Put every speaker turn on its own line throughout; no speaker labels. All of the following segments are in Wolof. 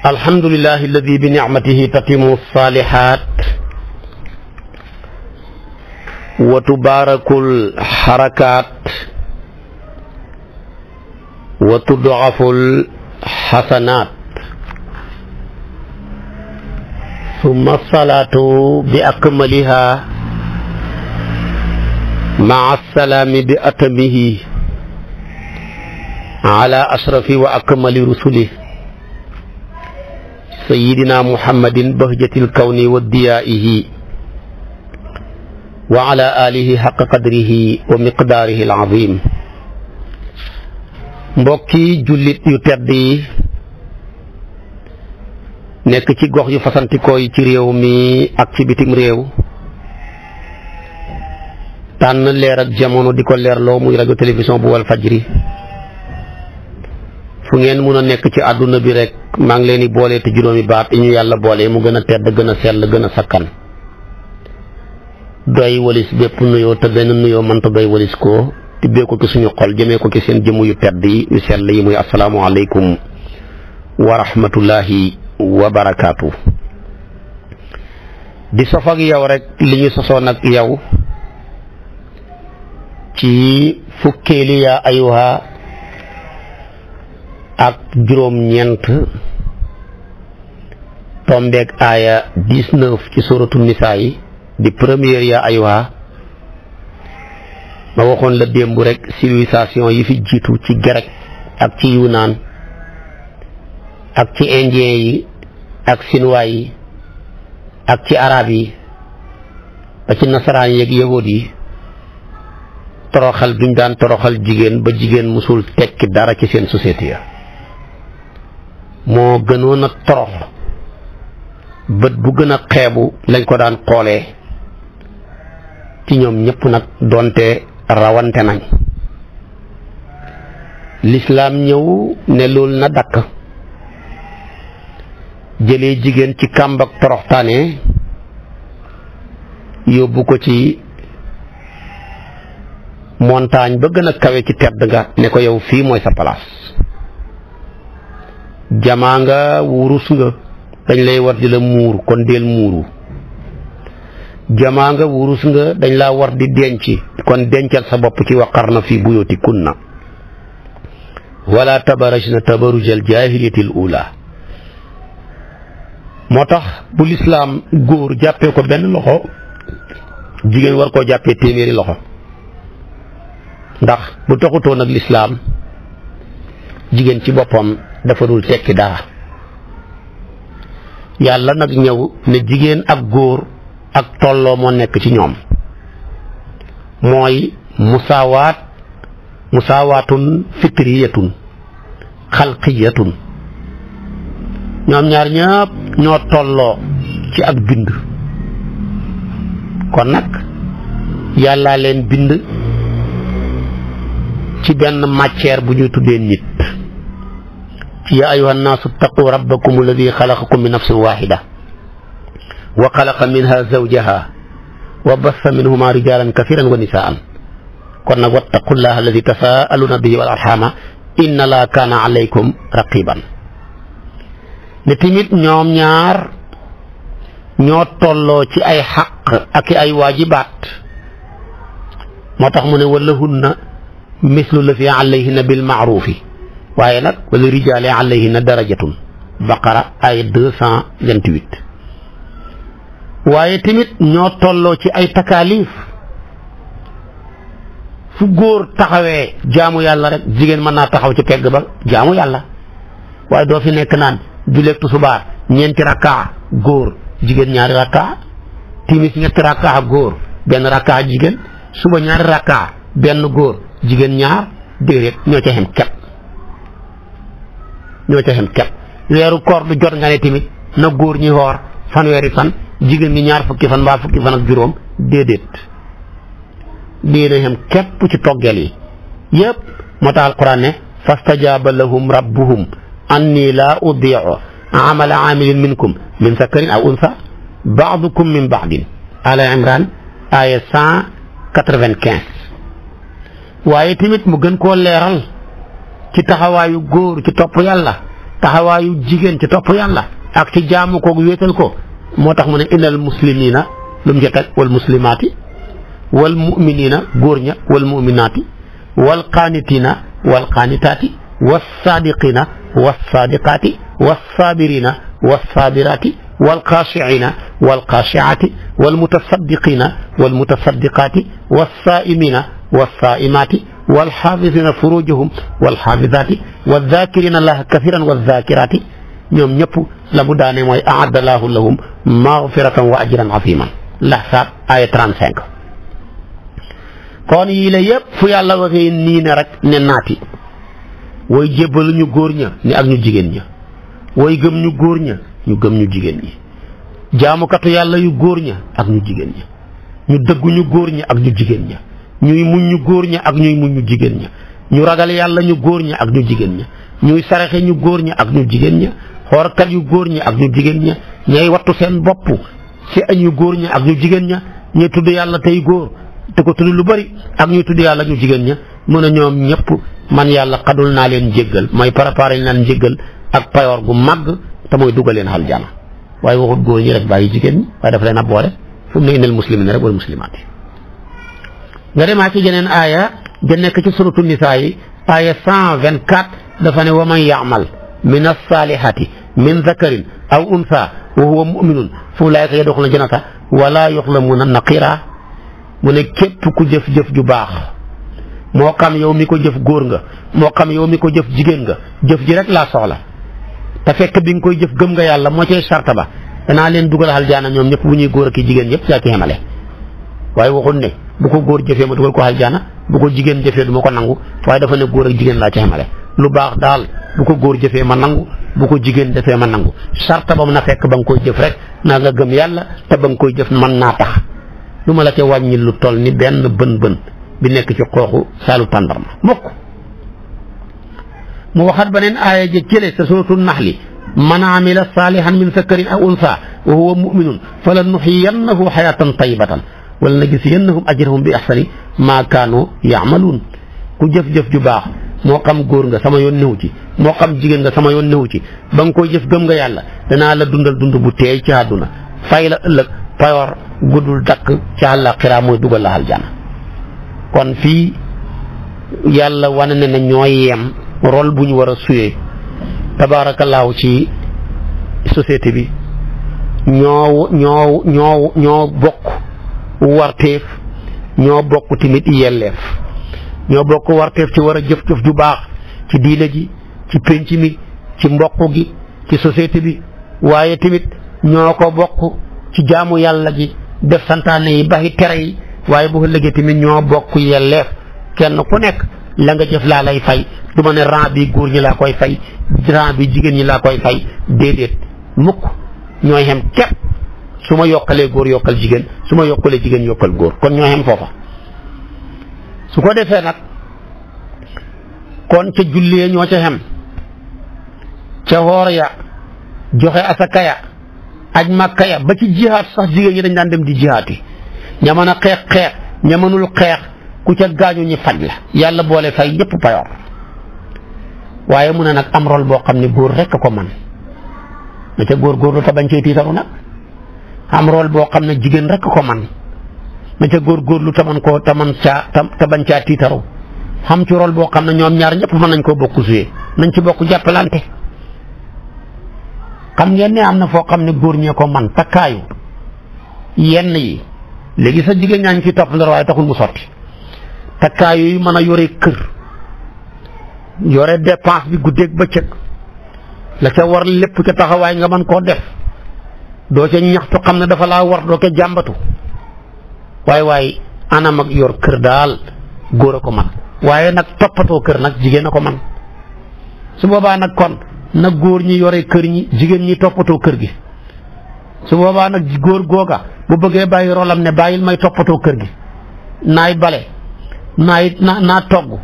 alhamdulillahi alladi bi nicmatihi tatimu salihat wa tubarakul harakat wa tudaful hasanat summa salatu bi akmaliha maa salaami bi atamihi ala ashrafi wa akmali rusuli sayyidina muhammadin bahjatil kawni wa diyaihi wa ala alihi haqqa qadrihi wa miqdaarihi al-azim. mbokki jullit yu tedd yi nekk ci gox yu fasantikoo yi ci réew mi ak ci bitim réew tànn leer ak jamono di ko leerloo muy rajo télévision bu Walfadjri fu ngeen mun a nekk ci àdduna bi rek maa ngi leen di boole te juróomi baat yi ñu yàlla boole mu gën a tedd gën a sell gën a sakkan doy walis bépp nuyoo te benn nuyoo mënta doy walis ko tibbee ko ci suñu xol jëmee ko ci seen jëmm yu tedd yi yu sell yi muy asalaamualeykum wa rahmatullahi wa barakaatu. di sof ak yow rek li ñu sosoon ak yow ci fukkeeli yaa ayuha ak juróom-ñeent tombeeg aaya 19 ci suratul nisaa yi di première yaa ayuha ma waxoon la démb rek civilisation yi fi jiitu ci grec ak ci yunaan ak ci indien yi ak chinois yi ak ci arab yi ba ci nasaraan yeeg yahud yi toroxal duñ daan toroxal jigéen ba jigéen musul tekki dara ci seen société ya moo gënoon a torox bët bu gën a xeebu lañ ko daan xoolee ci ñoom ñëpp nag doonte rawante nañ lislaam ñëw ne loolu na dakk jëlee jigéen ci kàmb ak toroxtaane yóbbu ko ci montagne ba gën a kawe ci tedd nga ne ko yow fii mooy sa place jamaa nga wurus nga dañ lay war di la muur kon del muuru jamaa nga wurus nga dañ laa war di denc kon dencal sa bopp ci waqarna fi buyutikunna wala tabarajna tabarujal jaahiliyatil ula moo tax bu lislaam góor jàppee ko benn loxo jigéen war koo jàppee téeméeri loxo ndax bu taxutoon ak lislaam jigéen ci boppam dafa dul tekki dara yàlla nag ñëw ne jigéen ak góor ak tolloo moo nekk ci ñoom mooy musaawaatun fitriyatun xalqiyatun ñoom ñaar ñëpp ñoo tolloo ci ak bind kon nag yàllaa leen bind ci benn matière bu ñuy tuddee nit ci yaa ayyuha nnaasu ttaqu rabbakum alladi xalaqakum min nafsin waxida wa xalaqa minha zawjaha wa bassa minhuma rijalan kathiran wa nisaan kon nag wattaqullaha alladi tasaaluna bihi wal arxama inna allaha kaana alaykum raqiban ne tamit ñoom ñaar ñoo tolloo ci ay xaq ak ay waajibaat moo tax mu ne walahunna mislu la fi alayhinna bil maarufi waaye nag wala rijaale alayhinna darajatun baqara ay 228 waaye tamit ñoo tolloo ci ay takaalif fu góor taxawee jaamu yàlla rek jigéen mën naa taxaw ci pegg ba jaamu yàlla waaye doo fi nekk naan julleeg tusubaar ñeenti rakkaa góor jigéen ñaari rakkaa timis ñetti rakkaa góor benn rakkaa jigéen suba ñaari rakkaa benn góor jigéen ñaar déedéet ñoo ca xem kepp weeru koor du jot nga ne tamit na góor ñi xoor fanweeri fan jigéen ñi ñaar fukki fan mbaa fukki fan ak juróom déedéet lii na xem képp ci toggeel yi yépp moo tax alquran ne fastajaaba lahum rabbuhum anni laa udiicu amala aamilin minkum min zakarin aw unsa baadukum min baadin ala imran aya 195 waaye tamit mu gën koo leeral ci taxawaayu góor ci topp yàlla taxawaayu jigéen ci topp yàlla ak ci jaamu ko wéetal ko moo tax mu ne innal muslimina lu mu ca teg wal muslimaati wal muminina góor ña wal muminaati wal qaanitina wal qaanitaati was saadiqina was saadiqaati was saabirina was saabiraati wal xaashiina wal xaashiaati wal mutasaddiqina wal mutasaddiqaati was saaimina was saaimaati wal xaafisina furujahum wal xaafisaati wal zaakirina allaha kasiran wal zaakiraati ñoom ñëpp la mu daane mooy aadda llaahu lahum magfiratan wa ajran aziman Lahzaab aaya 35. kon yii la yëpp fu yàlla waxee nii ne rek ne naati way jébbalu ñu góor ña ni ak ñu jigéen ña way gëm ñu góor ña ñu gëm ñu jigéen ñi jaamukatu yàlla yu góor ña ak ñu jigéen ña ñu dëggu ñu góor ña ak ñu jigéen ña ñuy muñ ñu góor ña ak ñuy muñ ñu jigéen ña ñu ragal yàlla ñu góor ña ak ñu jigéen ña ñuy saraxe ñu góor ña ak ñu jigéen ña xoorkat yu góor ña ak ñu jigéen ña ñay wattu seen bopp ci ñu góor ña ak ñu jigéen ña ñuy tudd yàlla tey góor te ko tudd lu bari ak ñuy tudd yàlla ñu jigéen ña mën a ñoom ñëpp man yàlla xadul naa leen njéggal mooy préparé leen njéggal ak payoor gu màgg te mooy dugal leen aljana waaye waxut góor ñi rek bàyyi jigéen ñi waaye dafa leen a boole fu mu ne innal muslimina rek wal muslimaati nga demaa ci jeneen aaya ja nekk ci suratu nisaa yi aaya 124 dafa ne wa man yaamal min as-salihati min zakarin aw unsa wa huwa muminun fa ulaika yadxuluna jannata wala yuxlamuna naqira mu ne képp ku jëf-jëf ju baax moo xam yow mi ko jëf góor nga moo xam yow mi ko jëf jigéen nga jëf ji rek laa soxla te fekk bi nga koy jëf gëm nga yàlla moo cay sarta ba danaa leen dugal aljaana ñoom ñëpp bu ñuy góor ak jigéen ñëpp yaa ci xemale waaye waxul ne bu ko góor jëfee ma dugal ko aljaana bu ko jigéen jëfee du ma ko nangu waaye dafa ne góor ak jigéen laa ci xemale lu baax daal bu ko góor jëfee ma nangu bu ko jigéen jëfee ma nangu sarta ba mu na fekk ba nga koy jëf rek naa nga gëm yàlla te ba nga koy jëf mën naa tax lu ma la ca wàññi lu toll ni benn bën bi nekk ci xooxu saalu tàndarma mukk mu waxat beneen aaya ja cële sa suratul naxli man amila salihan min zakarin aw unsa wa huwa muminun fala nuxiyannahu xayatan tayyibatan wala najziyannahum ajrahum bi axsani maa kaanu yaamaluun ku jëf-jëf ju baax moo xam góor nga sama yoon newu ci moo xam jigéen nga sama yoon newu ci ba nga koy jëf gëm nga yàlla danaa la dundal dund bu teey ci àdduna fay la ëllëg payoor guddul dakk ci àllaaxira mooy dugal la aljanna kon fii yàlla wane ne na ñooy yem rôle bu ñu war a suyee tabaarakallaahu ci société bi ñoo bokk warteef ñoo bokk tamit yelleef ñoo bokk warteef ci war a jëf-jëf ju baax ci diine ji ci pénc mi ci mbokk gi ci société bi waaye tamit ñoo ko bokk ci jaamu yàlla gi def santaane yi baxi tere yi waaye bu ëllëgee tamit ñoo bokk yelleef kenn ku nekk la nga jëf laa lay fay du ma ne rang bi góor ñi laa koy fay rang bi jigéen ñi laa koy fay déedéet mukk ñooy xem képp su ma yokkalee góor yokkal jigéen su ma yokkalee jigéen yokkal góor kon ñoo xem foofa su ko defee nag kon ca jullee ñoo ca xem ca woor ya joxe asaka ya aj makka ya ba ci jihaat sax jigéen ñi dañ daan dem di jihaat yi ña mën a xeex ña mënul xeex ku ca gaañu ñi faj la yàlla boole fay ñëpp payoor waaye mu ne nag am rôle boo xam ne góor rekk ko man na ca góorgóorlu te bañ cee tiitaru nag am rôle boo xam ne jigéen rekk ko man na ca góorgóorlu te man koo te bañ caa tiitaru xam ci rôle boo xam ne ñoom ñaar ñëpp mën nañ koo bokk suyee nañ ci bokk jàppalante xam ngeen ne am na foo xam ne góor ñee ko man takkaayu yenn yi léegi sa jigéen ñaa ngi ciy topp ndar waaye taxul mu sotti takkaayu yi mën a yore kër yore dépense bi guddeeg bëccëg la ca war lépp ca taxawaay nga mën koo def doo ca ñaxtu xam ne dafa laa war doo ca jàmbatu waaye anam ak yor kër daal góor a ko man waaye nag toppatoo kër nag jigéen a ko man su boobaa nag kon na góor ñi yore kër ñi jigéen ñi toppatoo kër gi su boobaa nag góor googa bu bëggee bàyyi rolam ne bàyyil may toppatoo kër gi naay bale naa togg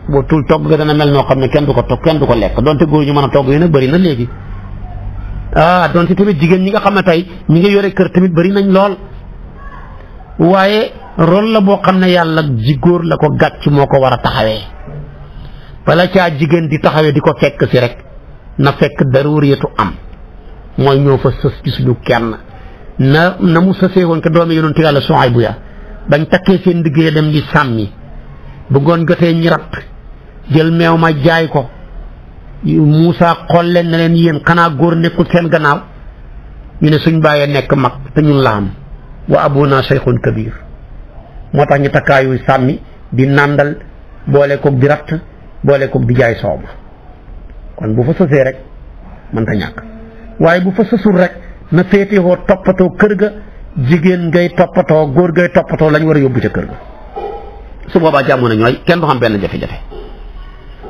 boo tul togg ga dana mel noo xam ne kenn du ko togg kenn du ko lekk donte góor ñu mën a togg yi nag bëri na léegi donte tamit jigéen ñi nga xam ne tey ñi ngi yore kër tamit bëri nañ lool waaye rôle la boo xam ne yàlla ji góor la ko gàcc moo ko war a taxawee bala caa jigéen di taxawee di ko fekk si rek na fekk daruriyatu am mooy ñoo fa sës ci suñu kenn na mu sësee woon ko doomi yonentu Yàlla Suhaybu ya bañ takkee seen liggéey dem di sàmmi bu ngoon jotee ñi rat jël meew ma jaay ko Muusaa xool leen ne leen yéen xanaa góor nekkul seen gannaaw ñu ne suñ bàyyee nekk mag te ñun la am wa abuna shaykhun kabir moo tax ñu takkaayu sàmmi di nàndal boole koog di ratt boole koog di jaay soow ma kon bu fa sësee rek mën ta ñàkk waaye bu fa sësul rek na féetewoo toppatoo kër ga jigéen ngay toppatoo góor ngay toppatoo lañ war a yóbbu ca kër ga su boobaa jàmm na ñooy kenn du xam benn jafe-jafe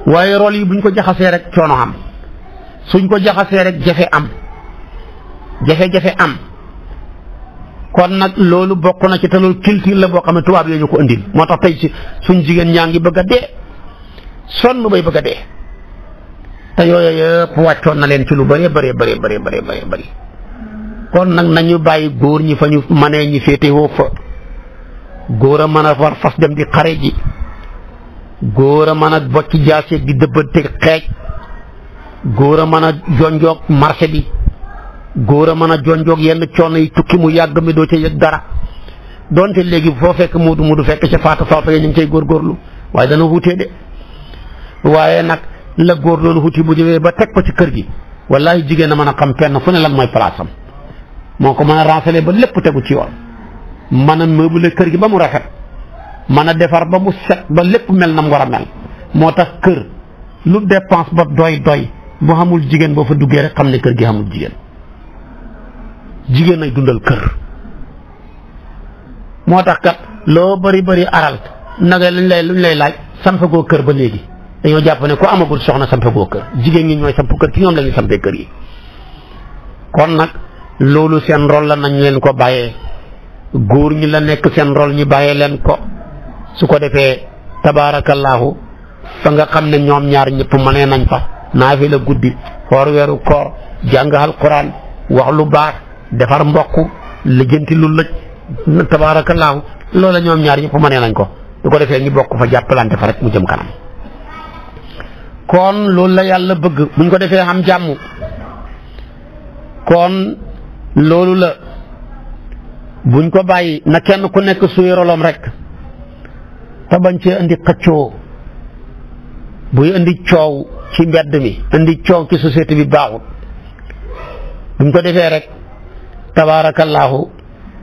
waaye rôle yi buñ ko jaxasee rek coono am suñ ko jaxasee rek jafe-jafe am kon nag loolu bokk na ci te loolu culture la boo xam ne tubaab yooyu ñu ko indil moo tax tey ci suñ jigéen ñaa ngi bëgg a dee sonn bay bëgg a dee te yooyu yëpp wàccoon na leen ci lu bëree bëri kon nag nañu bàyyi góor ñi fa ñu manee ñi féete woo fa góor a mën a war fas dem di xare ji góor a mën a bocc jaaseeg di dëbbante xeej góor a mën a jonjoog marché bi góor a mën a jonjoog yenn coono yi tukki mu yàgg mi doo ca yëg dara donte léegi foo fekk muudu fekk ca faatu ya ñu ngi cay góorgóorlu waaye dana wutee de waaye nag la góor doon wuti bu ñëwee ba teg ko ci kër gi wallahi jigéen a mën a xam fenn fu ne lan mooy place am moo ko mën a ranceler ba lépp tegu ci yoon mën a meubler kër gi ba mu rafet mën a defar ba mu set ba lépp mel na mu war a mel moo tax kër lu dépense ba doy boo xamul jigéen boo fa duggee rek xam ne kër gi xamul jigéen ay dundal kër moo tax kat loo bari aral nagay luñ lay laaj sampagoo kër ba léegi dañoo jàpp ne ko amagul soxna sampagoo kër jigéen ñi ñooy samp kër ci ñoom la ñuy sampee kër yi kon nag loolu seen rôle la nañ leen ko bàyyee góor ñi la nekk seen rôle ñu bàyyee leen ko su ko defee tabaarakallaahu fa nga xam ne ñoom ñaar ñëpp mënee nañ fa naafi la guddi xoor weeru koor jàng alquran wax lu baax defar mbokk lijjanti lu lëj tabaarakallaahu loola ñoom ñaar ñëpp mënee nañ ko su ko defee ñu bokk fa jàppalante fa rek mu jëm kanam kon loolu la yàlla bëgg buñ ko defee xam jàmm kon loolu la buñ ko bàyyi na kenn ku nekk suy rolom rek te bañ cee indi xëccoo buy indi coow ci mbedd mi indi coow ci société bi baaxut buñ ko defee rek tabaarakallaahu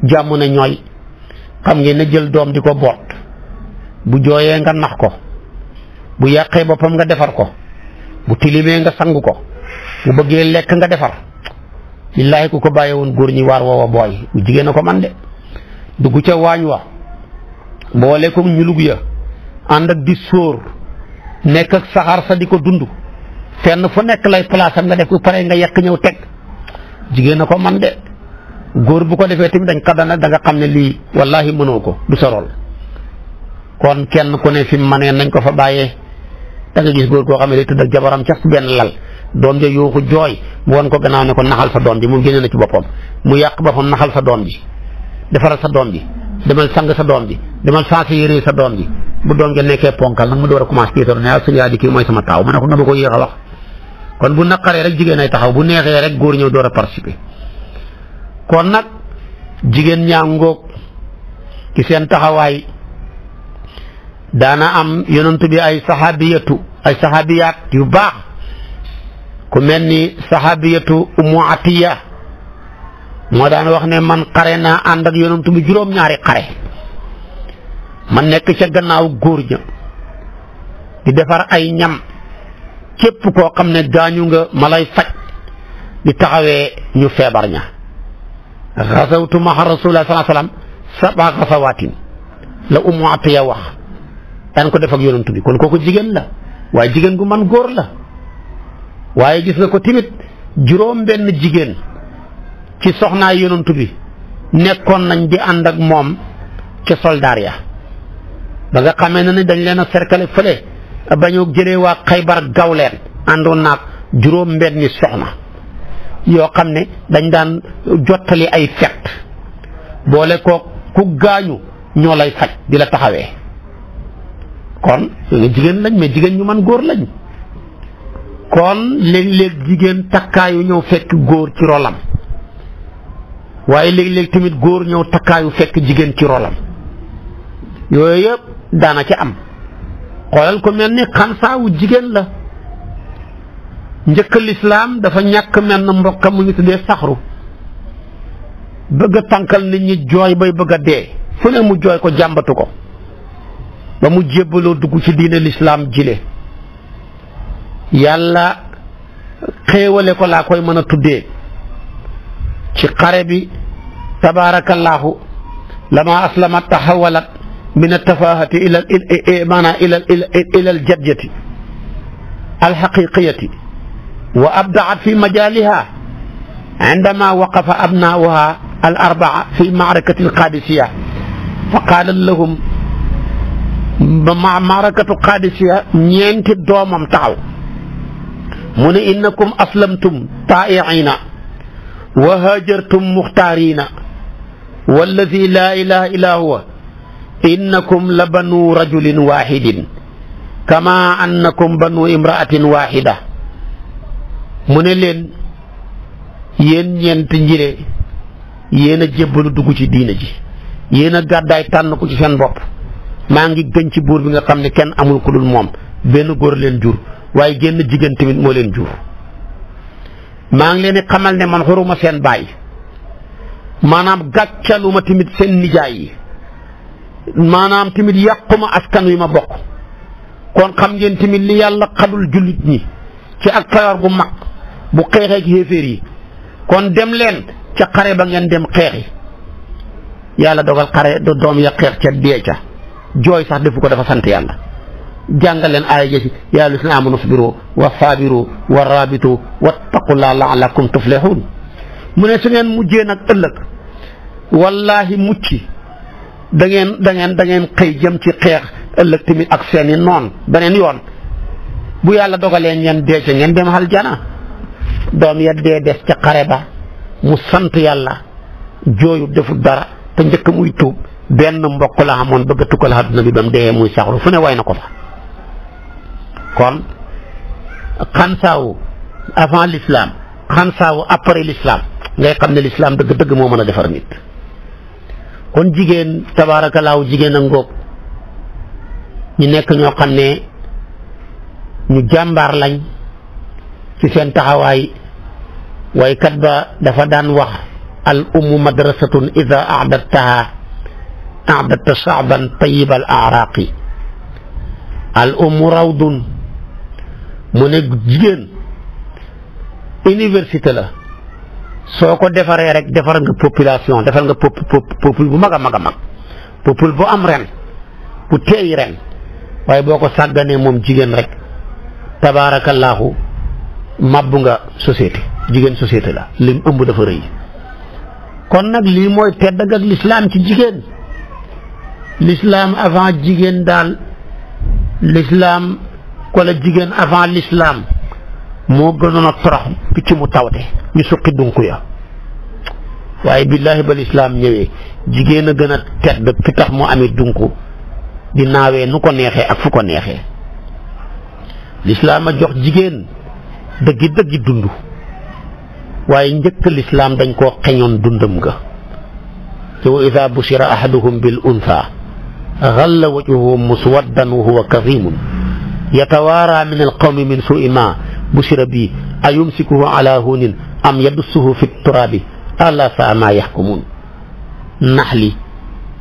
jàmm na ñooy xam ngeen ne jël doom di ko boot bu jooyee nga nax ko bu yàqee boppam nga defar ko bu tilimee nga sang ko bu bëggee lekk nga defar billaahi ku ko bàyyee woon góor ñi waar woowa booy bu jigéen a ko man de dugg ca waañ wa boole ko ñu lug ya ànd ak di sóor nekk ak saxaar sa di ko dund fenn fu nekk lay place am nga def ko pare nga yekk ñëw teg jigéen a ko man de góor bu ko defee tamit dañ xaddana da nga xam ne lii wallaahi mënoo ko du sa rôle kon kenn ku ne fi mu mënee nañ ko fa bàyyee da nga gis góor koo xam ne day tëdd ak jabaram ca benn lal doom ja yuuxu jooy mu won ko gannaaw ne ko naxal sa doom ji mu génne na ci boppam mu yàq boppam naxal sa doom ji defaral sa doom ji demal sang sa doom ji demal saasi yére sa doom ji bu doom ja nekkee ponkal nag mu door a commencé tiitar ne suñu yaay di kii mooy sama taaw ma ne ko nga ma ko yéex a wax kon bu naqaree rek jigéen ay taxaw bu neexee rek góor ñëw door a participer kon nag jigéen ñaa ngóog ci seen taxawaay daana am yonent bi ay saxaabiyaat yu baax ku mel ni saxaabiyatu Ummu Atiya moo daan wax ne man xare naa ànd ak yonent bi juróom-ñaari xare man nekk ca gannaaw góor ña di defar ay ñam képp koo xam ne gaañu nga ma lay faj di taxawee ñu feebar ña xasawtu ma'a Rasulillah sallallahu alayhi wasallam 7 xasawaatin la Ummu Atiya wax daan ko def ak yonent bi kon kooku jigéen la waaye jigéen gu man góor la waaye gis nga ko timit juróom benn jigéen ci soxnaay yonent bi nekkoon nañ di ànd ak moom ca soldaar ya ba nga xamee ne dañ leen a cercle fële ba ñu jëlee waa Xaybar gaw leen àndoon naag juróom benni soxna yoo xam ne dañ daan jottali ay fet boole ko ku gaañu ñoo lay faj di la taxawee kon jigéen lañ mais jigéen ñu man góor lañ kon léeg-léeg jigéen takkaayu ñëw fekk góor ci rolam waaye léeg-léeg tamit góor ñëw takkaayu fekk jigéen ci rolam yooyu yëpp daana ci am xoolal ko mel ni xansaawu jigéen la njëkk lislaam dafa ñàkk mel na mbokkam mu ngi tuddee saxru bëgg a tànkal nit ñi jooy bay bëgg a dee fu ne mu jooy ko jàmbatu ko ba mu jébbaloo dugg ci diine lislaam jile yàlla xéewale ko laa koy mën a tuddee ci xare bi tabaarakallaahu lama aslamat taxawalat min altafahati ila aljadjati alxaqiqiyati wa abdaat fi majaliha indama waqafa abnaauha الأربعة في معركة القادسية فقال لهم معركة القادسية ñeenti doomam taxaw mu ne innakum aslamtum taa'iina wa haajartum muxtaariina wallazii laa ilaaha illaa huwa innakum la banu rajulin waahidin kamaa annakum banu imra'atin waahida mu ne leen yéen ñeent njire yéen a jébbalu dugg ci diina ji yéen a gàddaay tànn ko ci seen bopp maa ngi gën ci buur bi nga xam ne kenn amul ku dul moom benn góor leen jur waaye génn jigéen tamit moo leen jur maa ngi leen di xamal ne man xuruma seen baay maanaam gàccaluma tamit seen nijaay yi maanaam tamit yàquma askan wi ma bokk kon xam ngeen tamit li yàlla xadul jullit ñi ci ak feebar bu mag bu xeexee ci xéeféer yi kon dem leen ca xare ba ngeen dem xeexi yàlla dogal xare doom ya xeex ca dee ca jooy sax defu ko dafa sant yàlla jàngal leen aaya ji yaa llaziina aamanu isbiru wa saabiru wa raabitu wattaqullaaha la'allakum tuflihuun mu ne su ngeen mujjee nag ëllëg wallaahi mucc da ngeen xëy jëm ci xeex ëllëg tamit ak seeni noon beneen yoon bu yàlla dogalee ngeen dee ca ngeen dem aljana doom ya dee des ca xare ba mu sant yàlla jooyu deful dara te njëkk muy tuub benn mbokk la amoon bëgg a tukkal àdduna bi ba mu dee muy saxru fu ne way na ko fa kon xansaawu avant l'islam xansaawu après l'islam ngay xam ne l'islam dëgg-dëgg moo mën a defar nit kon jigéen tabaarakallaahu jigéen a ngoog ñu nekk ñoo xam ne ñu jàmbaar lañ ci seen taxawaay waykat ba dafa daan wax al ummu madrasatun ida a'dadtaha a'dadta sha'ban tayyib al a'raqi al ummu rawdun mu ne jigéen université la soo ko defaree rek defar nga population defar nga peuple bu mag a mag a mag peuple bu am ren bu teey ren waaye boo ko sàgganee moom jigéen rek tabaarakallaahu mabbu nga société jigéen société la lim ëmb dafa rëy kon nag lii mooy tedd ak l'islam ci jigéen l'islam avant jigéen daal l'islam wala jigéen avant l'islam moo gënoon a torox picc mu tawte ñu suqi dunku ya waaye billaahi ba l'islam ñëwee jigéen a gën a tedd fi tax mu amee dunku di naawee nu ko neexee ak fu ko neexee l'islam a jox jigéen dëggi dund waaye njëkk l'islam dañ koo xeñoon dundam nga te wa ida bushira ahaduhum bil untha ghalla wajhuhu muswaddan wa huwa kadhimun yatawaara min alqawmi min su'i ma bushira bi ayumsikuhu ala hunin am yadussuhu fi turabi ala saa ma yaxkumun naxli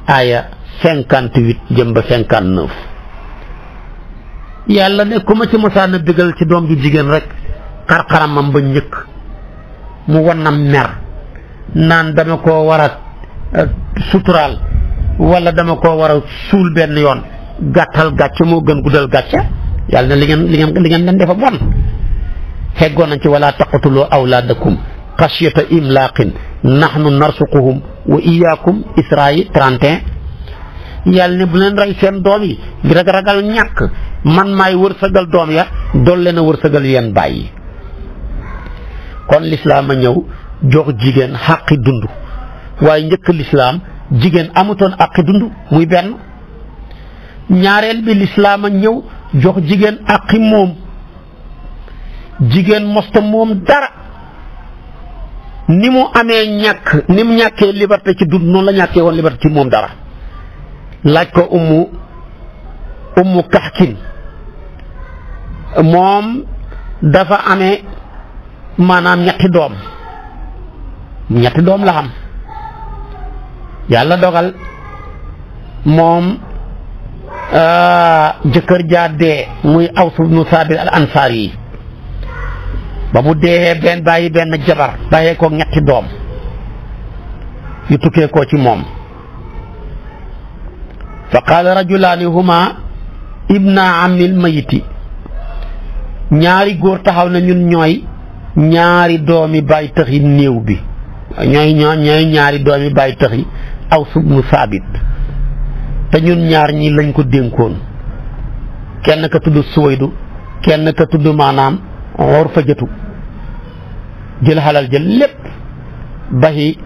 aya 58 jëm ba 59 yàlla ne ku ma ci mosaan a bégal ci doom ju jigéen rek xar-xaramam ba njëkk mu wannam mer naan dama koo war a suturaal wala dama koo war a suul benn yoon gàttal gàcce moo gën guddal gàcce yàlla ne li ngeen leen defa bon xeggoon nañ ci wala taqtuloo awlaadakum xashyata imlaaqin nahnu narsuquhum wa iyaakum Israayi 31 yàlla ne bu leen rey seen doom yi ngir ragal ñàkk man maay wërsëgal doom ya dool leen a wërsëgal yeen bàyyi kon lislaam a ñëw jox jigéen xaqi dund waaye njëkk lislaam jigéen amutoon xaqi dund muy benn ñaareel bi lislaam a ñëw jox jigéen àqi moom. jigéen mosta moom dara ni mu amee ñàkk ni mu ñàkkee liberté ci dund noonu la ñàkkee woon liberté ci moom dara. laaj ko ummu kaxkin moom dafa amee maanaam ñetti doom la xam yàlla dogal moom jëkkër jaa dee muy Aws ibnu Saabit al Ansaar yi ba mu dee bàyyi benn jabar bàyyee ko ñetti doom yu tukkee ko ci moom fa qaala rajulaani huma ibna amil mayiti ñaari góor taxaw na ñun ñooy ñaari doomi bàyyi tëxi néew bi ñooy ñaari doomi bàyyi tëxi Aws ibnu Saabit te ñun ñaar ñi lañ ko dénkoon kenn ka tudd Suwaydu kenn ka tudd maanaam Urfajatu jël xalal jël lépp baxi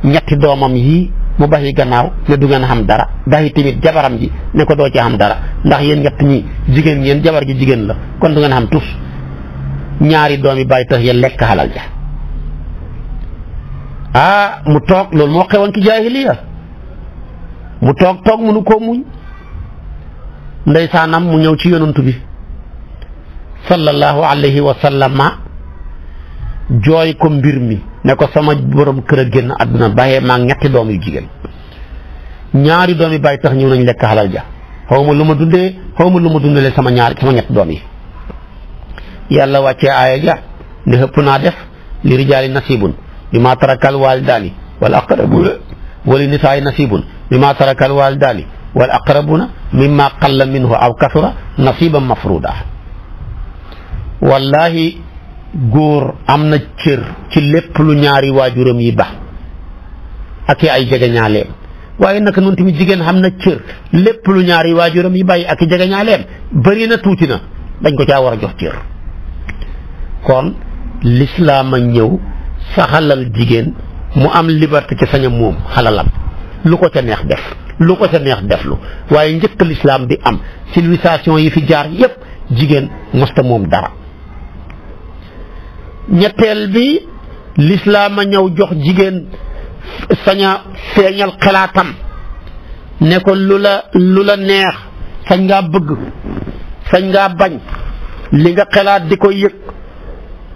ñetti doomam yi mu baxi gannaaw ne du ngeen xam dara baxi tamit jabaram ji ne ko doo ci xam dara ndax yéen ñett ñi jigéen ngeen jabar ji jigéen la kon du ngeen xam tus ñaari doomi bàyyi tax ya lekk xalal ja mu toog loolu moo xewoon ci jaahiliya mu toog mënu koo muñ ndeysaanam mu ñëw ci yonantu bi sallallahu alayhi wa sallama jooy ko mbir mi ne ko sama borom kër a génn àdduna bàyyee maa ñetti doom yu jigéen ñaari doom yi bàyyi tax ñëw nañ lekk xalal ja xaw ma lu ma dundalee sama ñetti doom yi yàlla wàccee aaya ja ne xëpp naa def li rijaali nasibun mimma tarakal walidaani wal aqrabuna wali nisaa'i nasibun mimma tarakal walidaani wal aqrabuna mimma qalla minhu aw kasura nasiban mafruda wallahi góor am na cër ci lépp lu ñaari waajuram yi ba ak i ay jegeñaaleem waaye naka noonu tamit jigéen xam na cër lépp lu ñaari waajuram yi bàyyi ak i jegeñaaleem bëri na tuuti na dañ ko caa war a jox cër kon lislaam a ñëw saxalal jigéen mu am liberté ci saña moom xalalam lu ko ca neex def lu waaye njëkk lislaam di am civilisation yi fi jaar yépp jigéen mosta moom dara. ñetteel bi lislaam a ñëw jox jigéen saña feeñal xalaatam ne ko lu la neex sañ ngaa bëgg sañ ngaa bañ li nga xalaat di ko yëg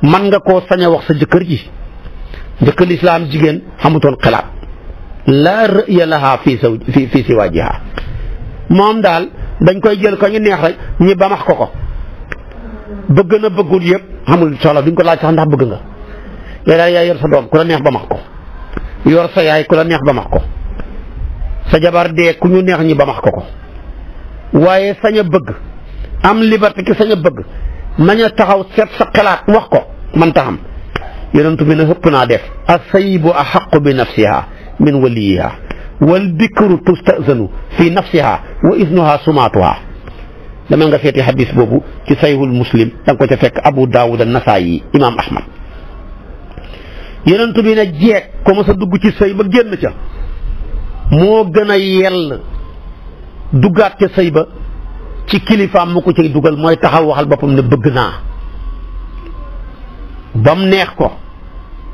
man nga koo sañ a wax sa jëkkër ji njëkk lislaam jigéen xamutoon xalaat laa rëya laha fii siwaajiha moom daal dañ koy jël ko ñu neex rek ñi bamax ko bëgg na bëggul yëpp xamul solo duñ ko laaj sax ndax bëgg nga yow daal yaa yor sa doom ku la neex bamax ko yor sa yaay ku la neex bamax ko sa jabar dee ku ñu neex ñi bamax ko waaye sañ a bëgg am liberté ki sañ a bëgg nañ a taxaw seet sa xalaat wax ko man taxam yonent bi ne xëpp naa def as-sayyibu ahaqqu bi nafsiha min waliyiha wal bikru tustazanu fi nafsiha wa iznuha sumaatuha dama nga seeti xadis boobu ci sayhul muslim da nga ko ca fekk Abu Daawud an-Nasaayi imaam Ahmad yonent bi ne jeeg ko mos a dugg ci sëy ba génn ca moo gën a yell duggaat ca sëy ba ci kilifaam mu ko cay dugal mooy taxaw waxal boppam ne bëgg naa ba mu neex ko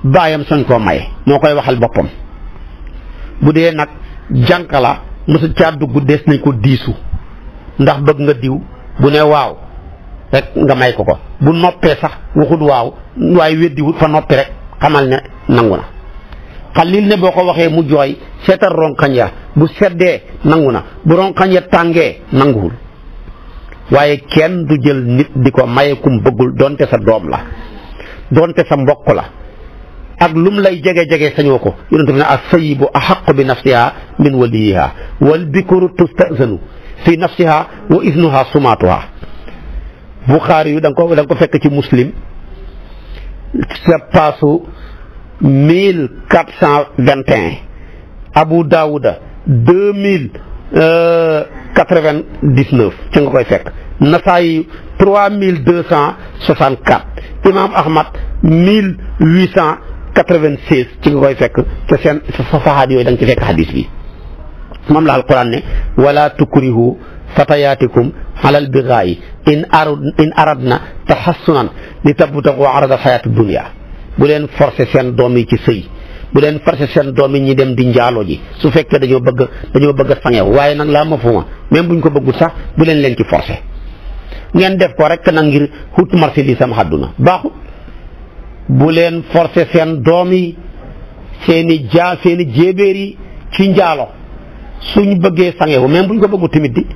baayam sañ koo maye moo koy waxal boppam bu dee nag jànq la mosu caa dugg des nañ ko diisu ndax bëgg nga diw bu ne waaw rek nga may ko bu noppee sax waxut waaw waaye weddiwut fa noppi rek xamal ne nangu na xalil ne boo ko waxee mu jooy seetal ronkañ ya bu seddee nangu na bu ronkañ ya tàngee nanguwul waaye kenn du jël nit di ko maye kum bëggul donte sa doom la donte sa mbokk la ak lum lay jege sañoo ko yonent bi ne as-sayyibu ahaqqu bi nafsiha min waliyiha wal bikru tustazanu fi nafsiha wa iznuha sumaatuha Buxaari yu da nga ko fekk ci muslim sa paasu 1421 Abu Daawuda 2099 ci nga koy fekk Nasaayi 3264 Imaam Ahmad 1896 ci nga koy fekk ca seen saxaat yooyu da nga ci fekk hadis bi moom la alquran ne wala tukrihu fatayaatikum alal bigaayi in aradna tahassunan li tabtagu arada alxayaati dunya bu leen forcer seen doom yi ci sëy bu leen forcer seen doom yi ñi dem di njaalo ji su fekkee dañoo bëgg a sangew waaye nag laa ma fuma même buñ ko bëggul sax bu leen ci forcer ngeen def ko rek nag ngir xut marchandise am àdduna baaxul. bu leen forcer seen doom yi seeni jéebéer yi ci njaalo suñ bëggee sangewu même buñ ko bëggu tamit di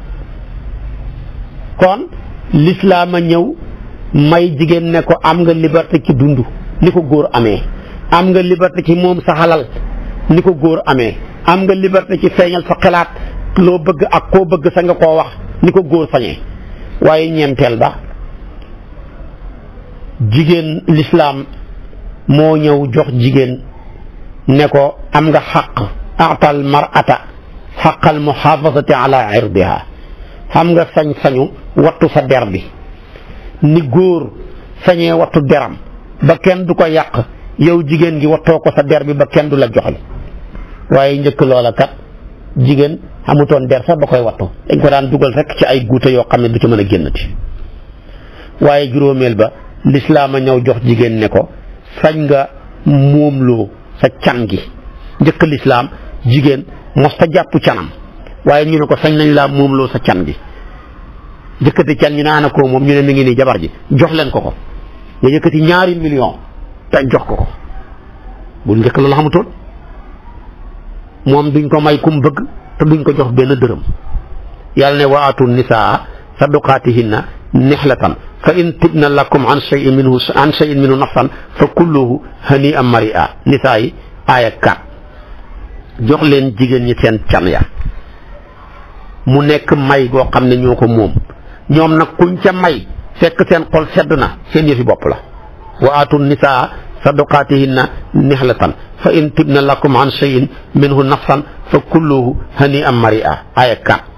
kon lislaam a ñëw may jigéen ne ko am nga liberté ci dund ni ko góor amee am nga liberté ci moom sa xalal ni ko góor amee am nga liberté ci feeñal sa xalaat loo bëgg ak koo bëgg sa nga koo wax ni ko góor sañee waaye ñeenteel ba jigéen lislaam moo ñëw jox jigéen ne ko am nga xaq atal mar'ata xaqal muhaafazati ala irdiha xam nga sañ-sañu wattu sa der bi ni góor sañee wattu deram ba kenn du ko yàq yow jigéen gi wattoo ko sa der bi ba kenn du la joxal waaye njëkk loola kat jigéen xamutoon der sax ba koy wattu dañ ko daan dugal rek ci ay guute yoo xam ne du ci mën a génnati waaye juróomeel ba lislaam a ñëw jox jigéen ne ko sañ nga moomloo sa can gi njëkk lislaam jigéen mos ta jàpp canam waaye ñu ne ko sañ nañ laa moomloo sa can gi njëkkati can ñu naan ko moom ñu ne mi ngi nii jabar ji jox leen ko nga yëkkati ñaari million te jox ko bu njëkk loolu xamutoon moom duñ ko may kum bëgg te duñ ko jox benn dërëm yàlla ne wa aatu nisaa sadaqaatihinna nihlatan fa in tibna lakum an shay'in minhu nafsan fa kulluhu hani'an mari'a nisaa yi aaya 4 jox leen jigéen ñi seen can ya mu nekk may goo xam ne ñoo ko moom ñoom nag kuñ ca may fekk seen xol sedd na seen yëfi bopp la wa aatu nisaa sadaqaatihinna nihlatan fa in tibna lakum an shay'in minhu nafsan fa kulluhu hani'an mari'a aaya 4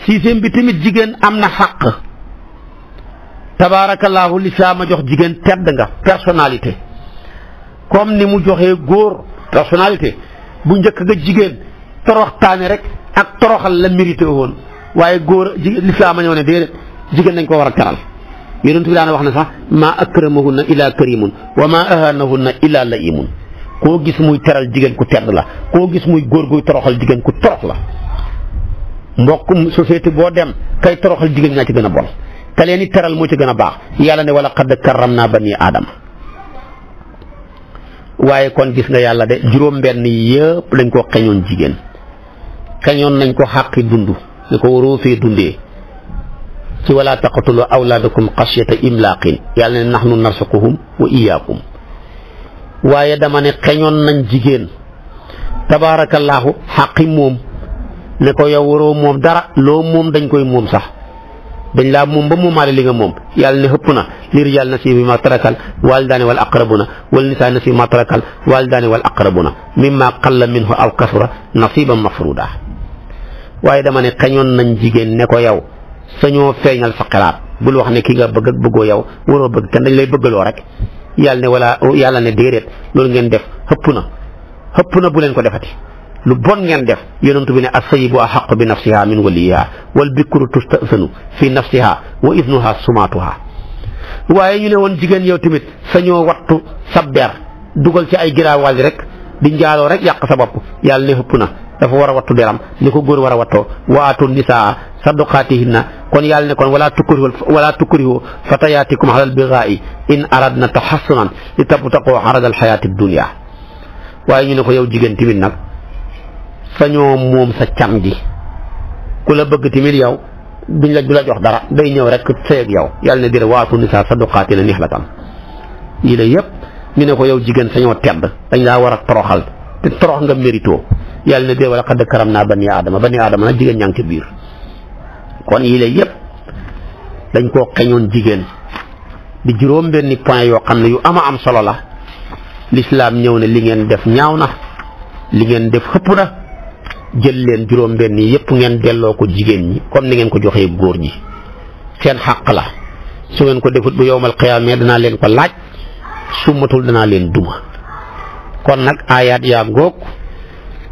sixième bi tamit jigéen am na xaq tabaarakallaahu lislaam a jox jigéen tedd nga personnalité comme ni mu joxee góor personnalité bu njëkk nga jigéen toroxtaane rek ak toroxal la mérité woon waaye góor lislaam a ñëw ne déedéet jigéen dañ ko war a teral yonent bi daana wax ne sax maa akramahunna illa karimun wa maa ahanahunna illa laimun koo gis muy teral jigéen ku tedd la koo gis muy góor guy toroxal jigéen ku torox la mbokk société boo dem kay toroxal jigéen ñaa ci gën a bon ka leen di teral moo ci gën a baax yàlla ne wala qad karramna bani aadama waaye kon gis nga yàlla de juróom-benn yëpp lañ ko xeñoon jigéen xeñoon nañ ko xàqi dund ne ko waroo fee dundee ci wala taqtulu awlaadakum xashyata imlaaqin yàlla ne nahnu narsuquhum wa iyaakum waaye dama ne xeñoon nañ jigéen tabaarakallaahu xàqi moom ne ko yow waroo moom dara loo moom dañ koy moom sax dañ laa moom ba moomaale li nga moom yàlla ne xëpp na li rijaal nasiib mimmaa tarakal waalidaani wal aqrabuuna wal nisaa nasiib mimmaa tarakal waalidaani wal aqrabuuna mimmaa qalla minhu aw kasura nasiiban mafruuda waaye dama ne xañoon nañ jigéen ne ko yow sañoo feeñal sa xalaat bul wax ne ki nga bëgg ak bëggoo yow waroo bëgg kenn dañ lay bëggaloo rek yàlla ne déedéet loolu ngeen def xëpp na bu leen ko defati lu bon ngeen def yonent bi ne as-sayyibu ahaqqu bi nafsiha min waliyiha wal bikru tusta'zanu fi nafsiha wa idnuha sumaatuha waaye ñu ne woon jigéen yow tamit sañoo wattu sa der dugal ci ay giraawaal rek di njaaloo rek yàq sa bopp yàlla ne xëpp na dafa war a wattu deram ni ko góor war a wattoo wa aatu nisaa sadaqaatihinna kon yàlla ne kon wala tukrihu fatayaatikum alal bighaa'i in aradna tahassunan li tabtaqu arada al-hayaati ad-dunya waaye ñu ne ko yow jigéen tamit nag sañoo moom sa can gi ku la bëgg tamit yow du la jox dara day ñëw rek sëy ak yow yàlla ne dire waatu nisaa sadaqaatina nihlatan yii la yëpp ñu ne ko yow jigéen sañoo tedd dañ laa war a toroxal te torox nga mérito yàlla ne dire wala qad karamnaa bani aadama nag jigéen ñaa ngi ci biir kon yii la yëpp dañ koo xeñoon jigéen di juróom benni point yoo xam ne yu am solo la lislaam ñëw ne li ngeen def ñaaw na li ngeen def xëpp na jël leen juróom benn yi yëpp ngeen delloo ko jigéen ñi comme ni ngeen ko joxee góor ñi seen xàq la su ngeen ko defut bu yowmal qiyaama danaa leen ko laaj su matul danaa leen duma kon nag aayaat yaa ngoog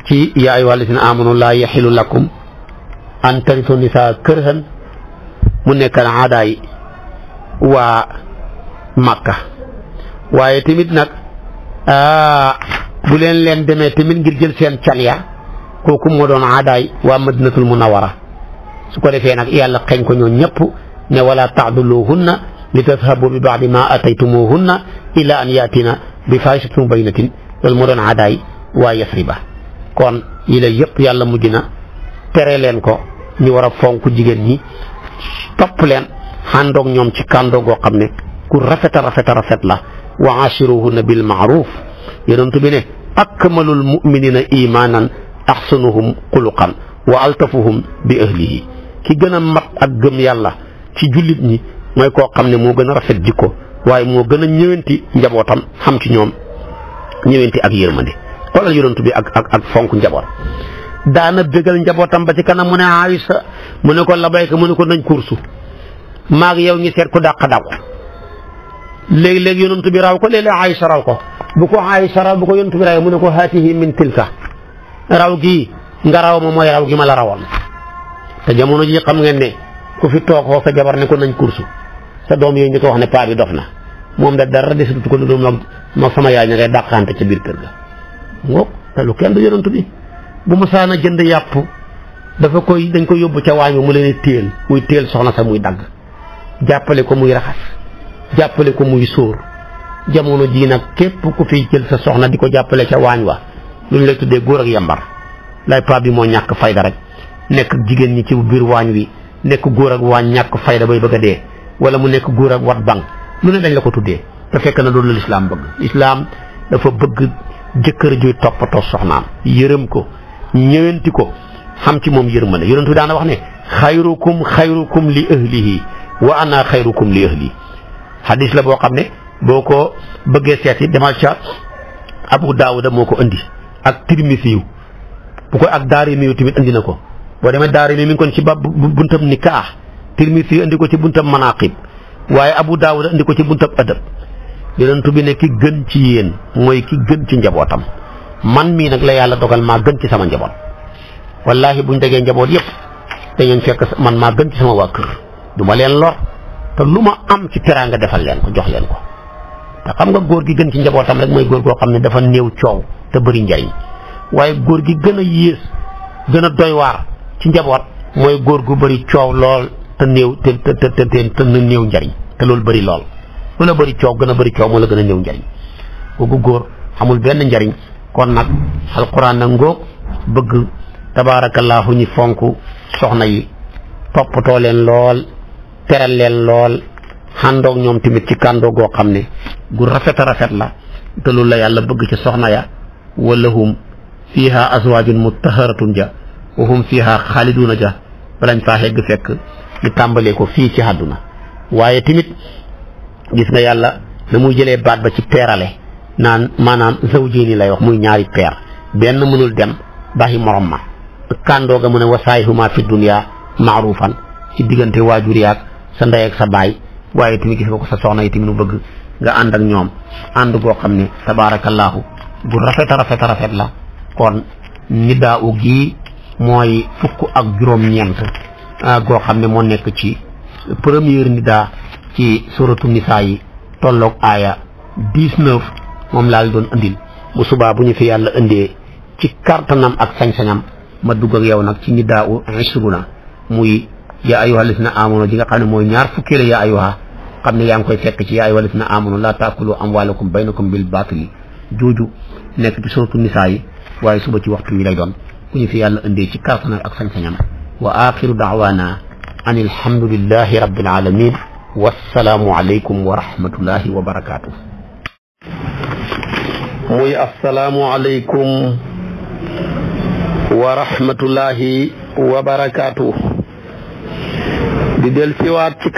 ci yaa ayyuhal lazina aamanu laa yaxilu lakum an tarisu nisaa kërhan mu nekk aadaay waa Makka waaye tamit nag bu leen demee tamit ngir jël seen can ya kooku moo doon aadaay waa Madinatul Munawwara su ko defee nag yàlla xeñ ko ñoo ñëpp ne wala ta'duluhunna li tadhabu bi ba'di ma ataytumuhunna illa an yaatina bi faahishatin mubayyinatin loolu moo doon aadaay waa Yasriba kon yi la yëpp yàlla mujj na tere leen ko ñu war a fonk jigéen ñi topp leen xàndoog ñoom ci kàndoo goo xam ne ku rafet la wa ashiruhunna bil ma'ruf yonent bi ne akmalul mu'minina imanan ahsanuhum xuluqan wa altafuhum bi ahlihi ki gën a mat ak gëm yàlla ci jullit ñi mooy koo xam ne moo gën a rafet jikko waaye moo gën a ñëwenti njabootam xam ci ñoom ñëwenti ak yërmande xoolal yonent bi ak fonk njaboot daana bégal njabootam ba ci kanam mu ne Aïcha mu ne ko labayka mu ne ko nañ kursu maag yow ñi seet ku dàq daw léegi-léegi yonent bi raw ko léeg-léeg Aïcha raw ko bu ko Aïcha raw bu ko yonent bi raw mu ne ko haatihi min tilka raw gi nga raw ma mooy raw gi ma la rawoon te jamono ji xam ngeen ne ku fi toog xoo sa jabar ne ko nañ kursu sa doom yooyu ñu ko wax ne paa bi dof na moom da dara desatu ko lu doom moom sama yaay ña ngay dàqante ca biir kër ga ngoog te lu kenn du yonent bi bu ma saana jënd yàpp dañ koy yóbbu ca waañ bi mu leen téel muy téel soxna sa muy dagg jàppale ko muy raxas jàppale ko muy sóor jamono jii nag képp ku fi jël sa soxna di ko jàppale ca waañ wa lu ñu lay tuddee góor ak yambar lay paa bi moo ñàkk fayda rek nekk jigéen ñi ci biir waañ wi nekk góor ak waañ ñàkk fayda bay bëgg a dee wala mu nekk góor ak wat bang lu ne dañ la ko tuddee te fekk na loolu la lislaam bëgg lislaam dafa bëgg jëkkër juy toppatoo soxnaam yërëm ko ñëwanti ko xam ci moom yërmande yonent bi daana wax ne xayrukum li ahlihi wa ana xayrukum li ahli hadis la boo xam ne boo ko bëggee seeti demal ca Abu Daawuda moo ko indi ak Tirmisi bu ko ak Daarimi tamit indi na ko boo demee Daarimi mi ngi kon ci buntam nikaah Tirmisi indi ko ci buntam manaqib waaye Abu Daawuda indi ko ci buntam adab yonent bi ne ki gën ci yéen mooy ki gën ci njabootam man mii nag la yàlla dogal maa gën ci sama njaboot wallahi buñ degee njaboot yëpp dañu fekk man maa gën ci sama waa kër du ma leen lor te lu ma am ci teraanga defal leen ko jox leen ko te xam nga góor gi gën ci njabootam rek mooy góor goo xam ne dafa néew coow te bëri njariñ waaye góor gi gën a yées gën a doy waar ci njaboot mooy góor gu bëri coow lool te néew te néew njariñ te loolu bëri lool lu la bëri coow gën a bëri coow moo la gën a néew njariñ kooku góor amul benn njariñ kon nag alquran nag ngóog bëgg tabaarakallaahu ñi fonk soxna yi toppatoo leen lool teral leen lool xàndoog ñoom tamit ci kàndoo goo xam ne gu rafet a rafet la te loolu la yàlla bëgg ci soxna ya walahum fiiha azwaajun mutaharatun ja wa hum fiiha xaaliduuna ja balañ faa xegg fekk ñu tàmbalee ko fii ci àdduna waaye tamit gis nga yàlla na muy jëlee baat ba ci peerale naan maanaam zawjayni lay wax muy ñaari peer benn mënul dem bàyyi morom ma kàndoo ga mu ne wasaayihuma fi dunya maarufan ci diggante waajur yaag sa ndey ak sa baay waaye tamit gis nga ko sa soxna yi tamit mu bëgg nga ànd ak ñoom ànd goo xam ne tabaarakallaahu bu rafet a rafet la kon nidaa u gi mooy fukk ak juróom-ñeent goo xam ne moo nekk ci première nidaa ci suratu nisaa yi tolloog aaya 19 moom laal doon andil bu subaa bu ñu fi yàlla indee ci kartanam ak sañ-sañam ma dugg ak yow nag ci nidaa u ishruna muy yaa ayyuha alladina amanu ji nga xam ne mooy ñaar fukki la yaa ayyuha xam ne yaa ngi koy fekk ci yaa ayyuha alladina amanu laa taakulu amwaalakum baynakum bil baatili jooju nekk ci suratu nisaa yi waaye suba ci waxtu wi lay doon bu ñu fi yàlla indee ci kartanam ak sañ-sañam wa axiru daawaana an alhamdulillahi rabbil alamin wassalaamu aleykum wa rahmatullahi wa barakaatu. muy assalaamu aleykum wa rahmatullahi wa barakaatu. di del siwaat ci